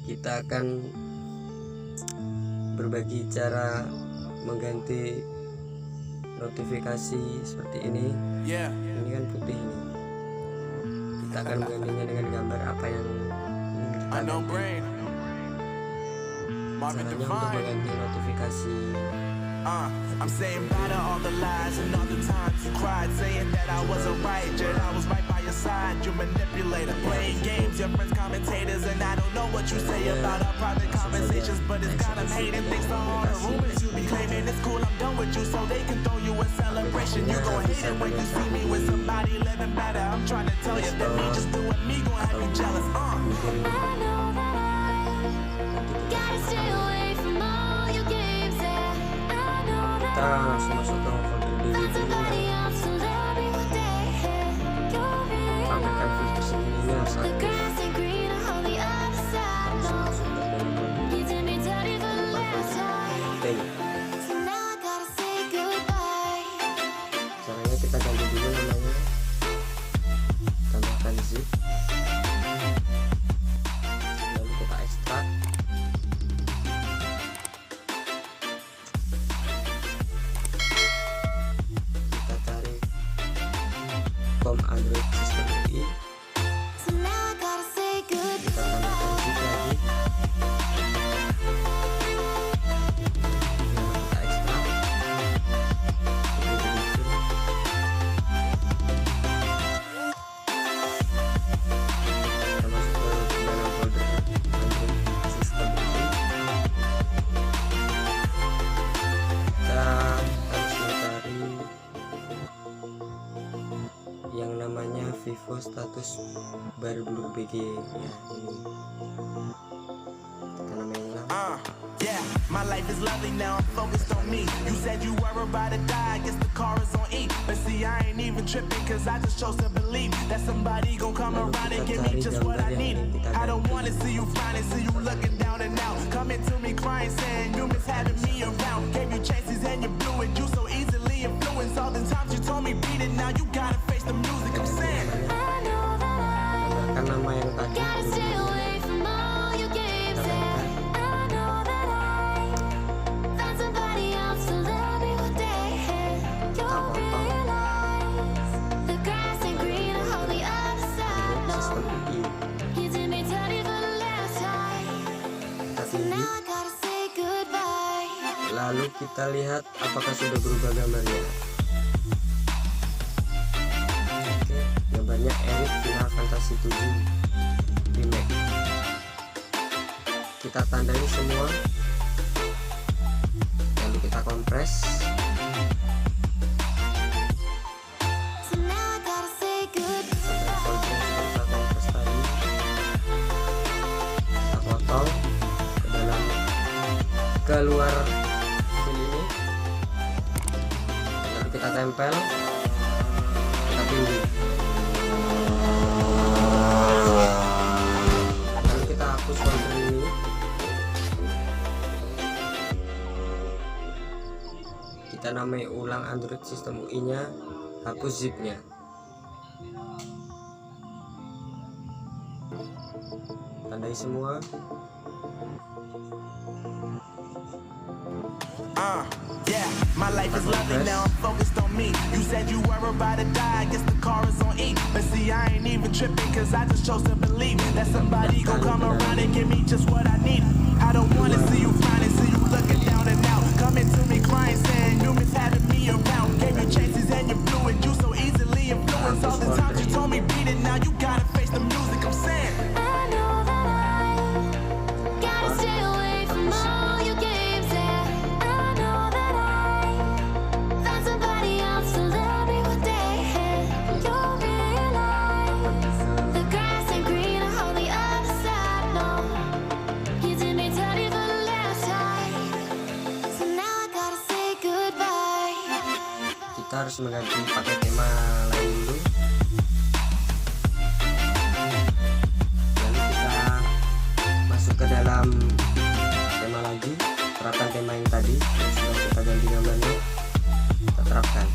kita akan berbagi cara mengganti notifikasi seperti ini. Ini kan putih ini. Kita akan menggantinya dengan gambar apa yang kita ganti. Caranya untuk mengganti notifikasi. I'm saying bye to all the lies and all the times you cried, saying that I wasn't right, yet I was right by your side. You manipulator, playing games, your friends commentators, and I don't know what you say about our private conversations, but it's got them hating. Thanks to all the rumors you be claiming, it's cool, I'm done with you, so they can throw you a celebration. You gon' hate it when you see me with somebody living better. I'm trying to tell you that me just doing me gon' have you jealous. I know that I gotta stay away from all your games, Kita langsung masuk ke folder di VIVO-nya. Tambahkan filter segininya satu. Caranya kita ganti dulu namanya, tambahkan zip, lalu kita ekstrak. Kita cari form Android sistem UI, kita tambahkan zip lagi. Yang namanya VIVO status baru dulu BG ya, ini kita namain ulang. Yeah, my life is lovely now, I'm focused on me. You said you were about to die, I guess the car is on E. But see, I ain't even tripping, cause I just chose to believe that somebody gon' come around and give me just what I need. I don't wanna see you finding, see you looking down and out, coming to me crying, saying you miss having me around. Gave you chances and you blew it, you so easily influenced. All the times you told me beat it, now you gotta face the music. I'm saying tambahkan nama yang tadi. Lalu kita lihat apakah sudah berubah gambarnya. Oke, gambarnya Eric Final Fantasy 7 Remake. Kita tandai semua, lalu kita kompres. Kita potong ke dalam, keluar ini, lalu kita tempel, kita tindih, lalu kita hapus folder ini. Kita namai ulang Android sistem UI nya, hapus zipnya. Tandai semua. Yeah, my life is lovely now, I'm focused on me. You said you were about to die, I guess the car is on E. But see, I ain't even tripping, cause I just chose to believe that somebody gon' come around and give me just what I need. I don't wanna see you finding, see you looking down and out, coming to me crying, saying you miss having me around. Gave you chances and you blew it, you so easily influenced. All the times you told me beat it, now you gotta face the music. I'm saying I know that I gotta stay away from all your games. Kita harus mengganti pakai tema lain dulu, lalu kita masuk ke dalam tema lagi, terapkan tema yang tadi yang sudah kita ganti gambarnya, kita terapkan.